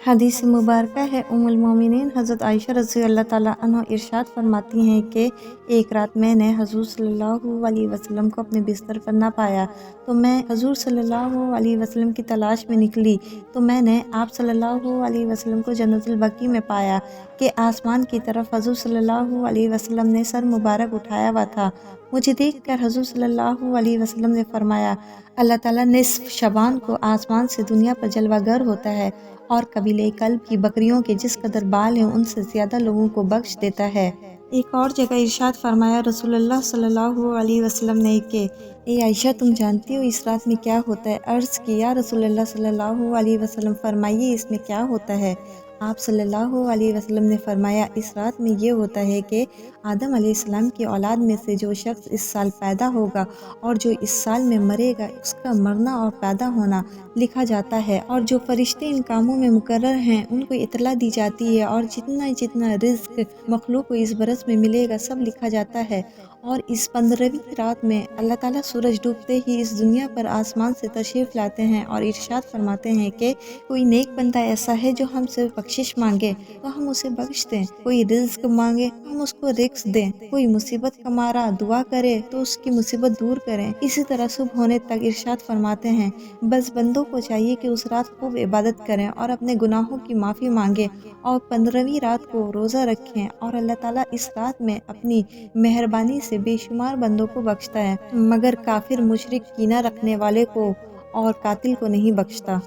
حدیث مبارکہ ہے ام المومنین حضرت عائشہ رضی اللہ تعالیٰ عنہ ارشاد فرماتی ہیں کہ ایک رات میں نے حضور صلی اللہ علیہ وسلم کو اپنے بستر پر نہ پایا تو میں حضور صلی اللہ علیہ وسلم کی تلاش میں نکلی تو میں نے آپ صلی اللہ علیہ وسلم کو جنت البقیع میں پایا کہ آسمان کی طرف حضور صلی اللہ علیہ وسلم نے سر مبارک اٹھایا ہوا تھا۔ مجھے دیکھ کر حضور صلی اللہ علیہ وسلم نے فرمایا، اللہ تعالیٰ نصف شعبان کو آسمان سے دنیا پر جلوہ گر ہوتا ہے اور قبیلہ کلب کی بکریوں کے جس قدر بال ہیں ان سے زیادہ لوگوں کو بخش دیتا ہے۔ ایک اور جگہ ارشاد فرمایا رسول اللہ صلی اللہ علیہ وسلم نے کہ اے عائشہ، تم جانتی ہو اس رات میں کیا ہوتا ہے؟ عرض کی یا رسول اللہ صلی اللہ علیہ وسلم، فرمائیے اس میں کیا ہوتا ہے؟ آپ صلی اللہ علیہ وسلم نے فرمایا، اس رات میں یہ ہوتا ہے کہ آدم علیہ السلام کی اولاد میں سے جو شخص اس سال پیدا ہوگا اور جو اس سال میں مرے گا اس کا مرنا اور پیدا ہونا لکھا جاتا ہے، اور جو فرشتے ان کاموں میں مقرر ہیں ان کو اطلاع دی جاتی ہے، اور جتنا رزق مخلوق کو اس برس میں ملے گا سب لکھا جاتا ہے۔ اور اس 15ویں رات میں اللہ تعالیٰ سورج ڈوبتے ہی اس دنیا پر آسمان سے تشریف لاتے ہیں اور ارشاد فرماتے ہیں کہ کوئی نیک بندہ ایسا ہے جو ہم سے بخشش مانگے تو ہم اسے بخش دیں، کوئی رزق مانگے ہم اس کو رزق دیں، کوئی مصیبت کا مارا دعا کرے تو اس کی مصیبت دور کریں۔ اسی طرح صبح ہونے تک ارشاد فرماتے ہیں بس بندوں کو چاہیے کہ اس رات خوب عبادت کریں اور اپنے گناہوں کی معافی مانگیں اور 15ویں رات کو روزہ رکھیں، اور اللہ تعالیٰ اس رات میں اپنی مہربانی سے بے شمار بندوں کو بخشتا ہے، مگر کافر، مشرک، کینہ رکھنے والے کو اور قاتل کو نہیں بخشتا۔